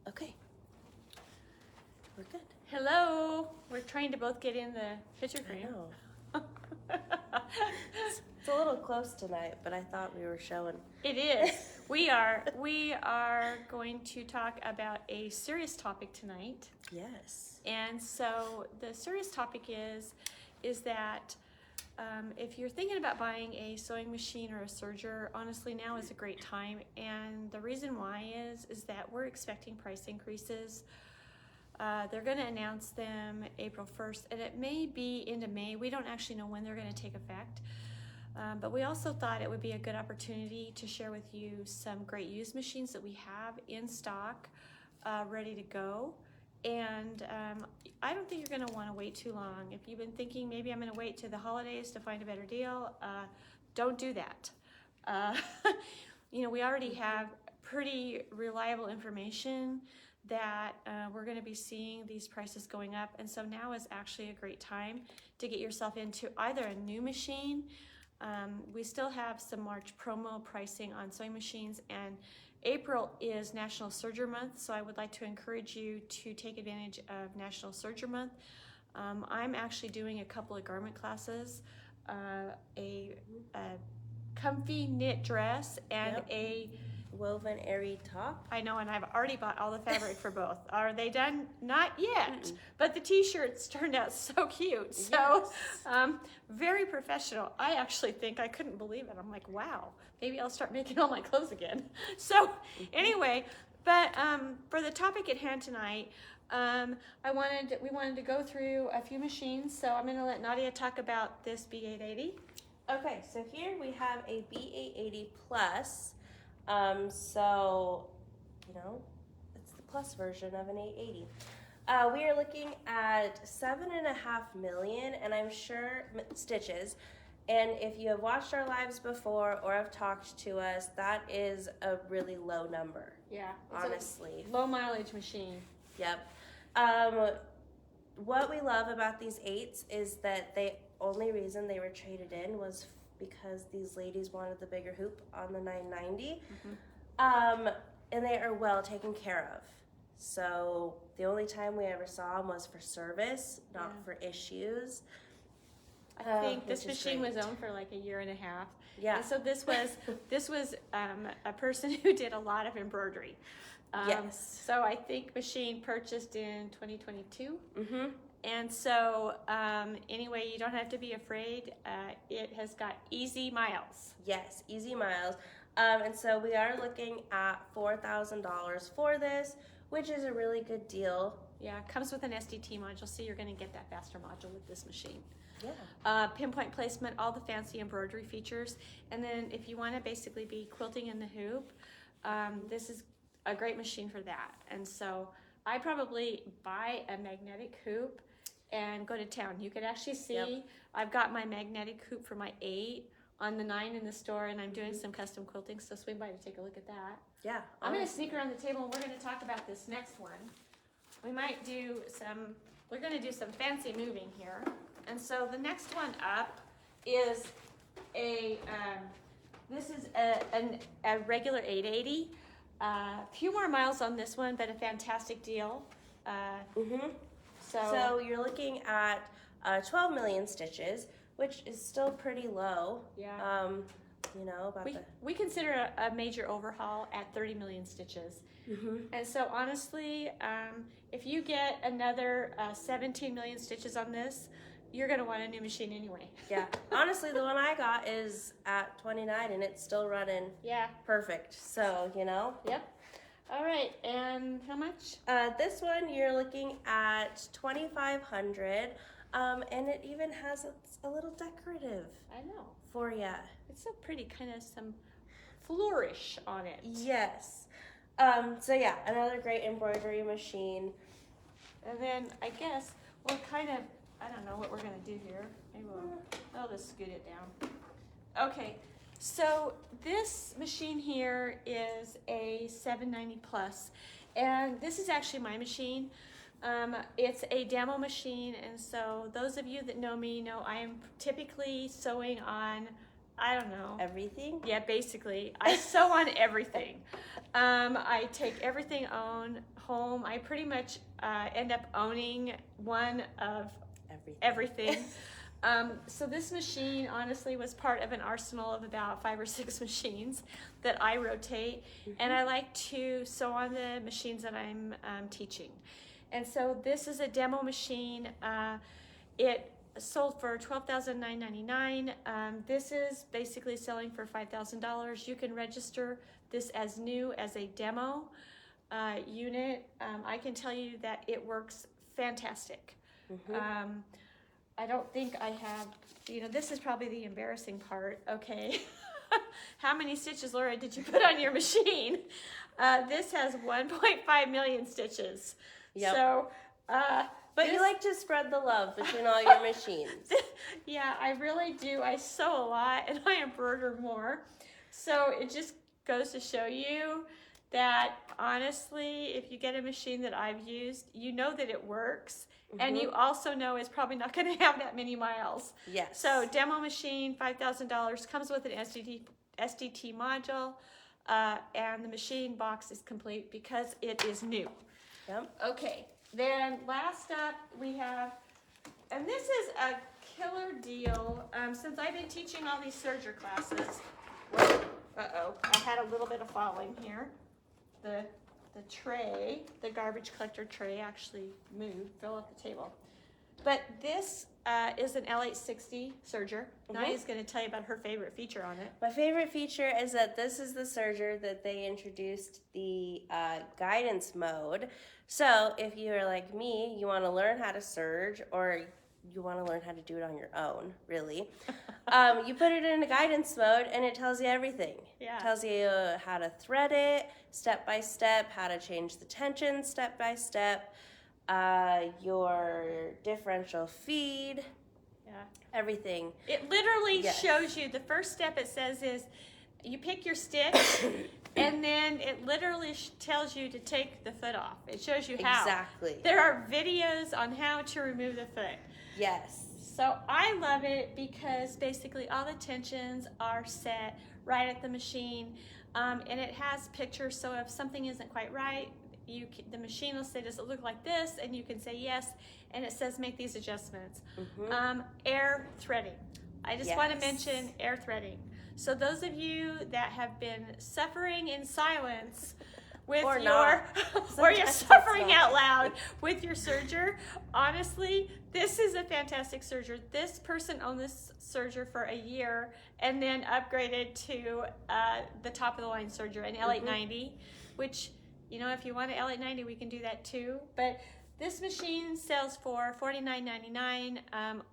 Okay. We're good. Hello. We're trying to both get in the picture frame. I know. It's a little close tonight, but I thought we were showing. It is. We are going to talk about a serious topic tonight. Yes. And so the serious topic is that if you're thinking about buying a sewing machine or a serger, honestly, now is a great time. And the reason why is that we're expecting price increases. They're going to announce them April 1st, and it may be into May. We don't actually know when they're going to take effect. But we also thought it would be a good opportunity to share with you some great used machines that we have in stock, ready to go. And I don't think you're going to want to wait too long. If you've been thinking maybe I'm going to wait to the holidays to find a better deal, don't do that. We already have pretty reliable information that we're going to be seeing these prices going up. And so now is actually a great time to get yourself into either a new machine. We still have some March promo pricing on sewing machines, and April is National Serger Month, so I would like to encourage you to take advantage of National Serger Month. I'm actually doing a couple of garment classes, a comfy knit dress and a woven airy top. I know, and I've already bought all the fabric for both. Are they done? Not yet, but the t-shirts turned out so cute. So very professional. I actually think I couldn't believe it. I'm like, wow, maybe I'll start making all my clothes again. So anyway, but for the topic at hand tonight, we wanted to go through a few machines. So I'm going to let Nadia talk about this B880. Okay, so here we have a B880 Plus. So, it's the plus version of an 880. We are looking at 7.5 million, and I'm sure stitches. And if you have watched our lives before or have talked to us, that is a really low number. Yeah, honestly, low mileage machine. Yep. What we love about these 8s is that the only reason they were traded in was because these ladies wanted the bigger hoop on the 990. And they are well taken care of. So the only time we ever saw them was for service, not for issues. I think this machine was owned for like a year and a half. Yeah. And so this was a person who did a lot of embroidery. Yes. So I think machine purchased in 2022. And so anyway, you don't have to be afraid. It has got easy miles. Yes, easy miles. And so we are looking at $4,000 for this, which is a really good deal. Yeah, it comes with an SDT module, so you're going to get that faster module with this machine. Yeah. Pinpoint placement, all the fancy embroidery features. And then if you want to basically be quilting in the hoop, this is a great machine for that. And so I probably buy a magnetic hoop and go to town. You could actually see I've got my magnetic hoop for my 8 on the 9 in the store, and I'm doing some custom quilting, so swing by to take a look at that. Yeah. I'm going to sneak around the table, and we're going to talk about this next one. We're going to do some fancy moving here. And so the next one up is this is a regular 880. Few more miles on this one, but a fantastic deal. So you're looking at 12 million stitches, which is still pretty low. Yeah. We consider a major overhaul at 30 million stitches. And so honestly, if you get another 17 million stitches on this, you're going to want a new machine anyway. Yeah. Honestly, the one I got is at 29 and it's still running perfect. So, Yep. All right. And how much? This one you're looking at 2,500. And it even has a little decorative. I know. For you. It's a pretty kind of some flourish on it. Yes. So yeah, another great embroidery machine. And then I guess we'll I don't know what we're going to do here. Maybe I'll just scoot it down. Okay. So this machine here is a 790 Plus, and this is actually my machine. It's a demo machine, and so those of you that know me know I am typically sewing on I don't know. Everything? Yeah, basically. I sew on everything. I take everything home. I pretty much end up owning one of everything. So this machine honestly was part of an arsenal of about 5 or 6 machines that I rotate, and I like to sew on the machines that I'm teaching. And so this is a demo machine. It sold for $12,999. This is basically selling for $5,000. You can register this as new as a demo unit. I can tell you that it works fantastic. I don't think I have, this is probably the embarrassing part. Okay. How many stitches, Laura, did you put on your machine? This has 1.5 million stitches. Yep. So, but you like to spread the love between all your machines. Yeah, I really do. I sew a lot and I embroider more. So it just goes to show you that honestly, if you get a machine that I've used, you know that it works. And you also know it's probably not going to have that many miles. Yes. So demo machine, $5,000, comes with an SDT module, and the machine box is complete because it is new. Yep. Okay, then last up we have, and this is a killer deal. Since I've been teaching all these serger classes, I had a little bit of falling here. The tray, the garbage collector tray actually fell off the table. But this is an L860 serger. Nadia's going to tell you about her favorite feature on it. My favorite feature is that this is the serger that they introduced the guidance mode. So if you are like me, you want to learn how to serge, or you want to learn how to do it on your own, really. You put it in a guidance mode and it tells you everything. Yeah. It tells you how to thread it step by step, how to change the tension step by step, your differential feed, everything. It literally shows you, the first step it says is you pick your stitch and then it literally tells you to take the foot off. It shows you how. Exactly. There are videos on how to remove the foot. Yes. So I love it because basically all the tensions are set right at the machine, and it has pictures, so if something isn't quite right, the machine will say, does it look like this? And you can say yes, and it says make these adjustments. Air threading. I just want to mention air threading. So those of you that have been suffering in silence with or you're suffering out loud with your serger, honestly, this is a fantastic serger. This person owned this serger for a year and then upgraded to the top of the line serger, an L890, which, if you want an L890, we can do that too. But this machine sells for $49.99.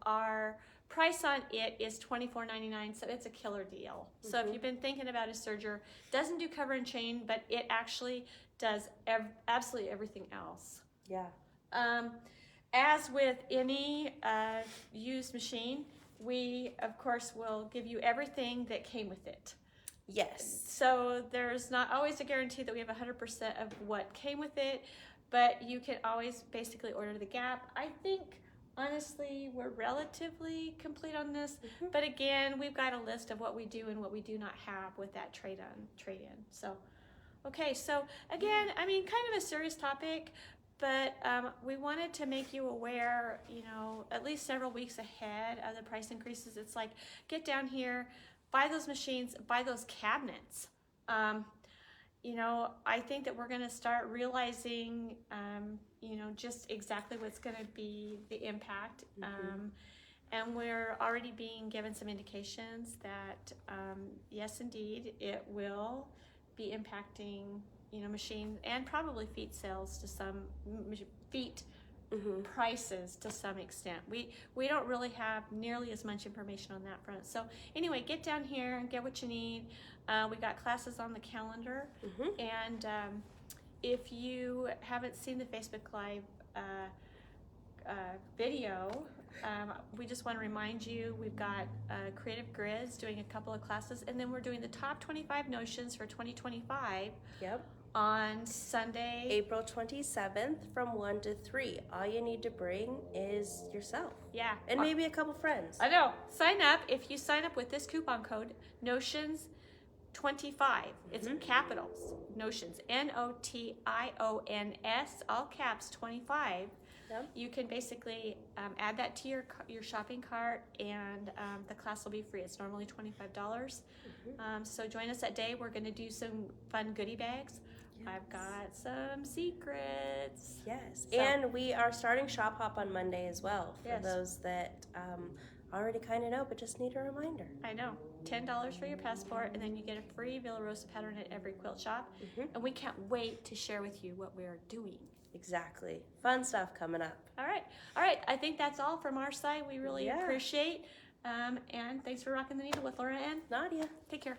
Our price on it is $24.99, so it's a killer deal. So if you've been thinking about a serger, doesn't do cover and chain, but it actually does absolutely everything else. Yeah. As with any used machine, we of course will give you everything that came with it. Yes. So there's not always a guarantee that we have 100% of what came with it, but you can always basically order the gap. I think honestly, we're relatively complete on this, but again, we've got a list of what we do and what we do not have with that trade-in. So, okay, so again, kind of a serious topic, but we wanted to make you aware, at least several weeks ahead of the price increases. It's like, get down here, buy those machines, buy those cabinets. I think that we're going to start realizing, just exactly what's going to be the impact. And we're already being given some indications that, yes, indeed, it will be impacting, machine and probably feet sales to some, feet prices to some extent. We don't really have nearly as much information on that front. So anyway, get down here and get what you need. We got classes on the calendar, and if you haven't seen the Facebook Live video, We just want to remind you, we've got Creative Grids doing a couple of classes, and then we're doing the top 25 notions for 2025 Yep. on Sunday. April 27th from 1 to 3. All you need to bring is yourself. Yeah. And maybe a couple friends. I know. Sign up. If you sign up with this coupon code, Notions 25. It's capitals. Notions. Notions, all caps 25. Yep. You can basically add that to your shopping cart, and the class will be free. It's normally $25. So join us that day. We're going to do some fun goodie bags. Yes. I've got some secrets. Yes. So- And we are starting Shop Hop on Monday as well for Yes. those that already kind of know but just need a reminder. I know. $10 for your passport, and then you get a free Villa Rosa pattern at every quilt shop. And we can't wait to share with you what we're doing. Exactly. Fun stuff coming up. All right. I think that's all from our side. We really Yeah. appreciate. And thanks for rocking the needle with Laura Ann. Nadia. Take care.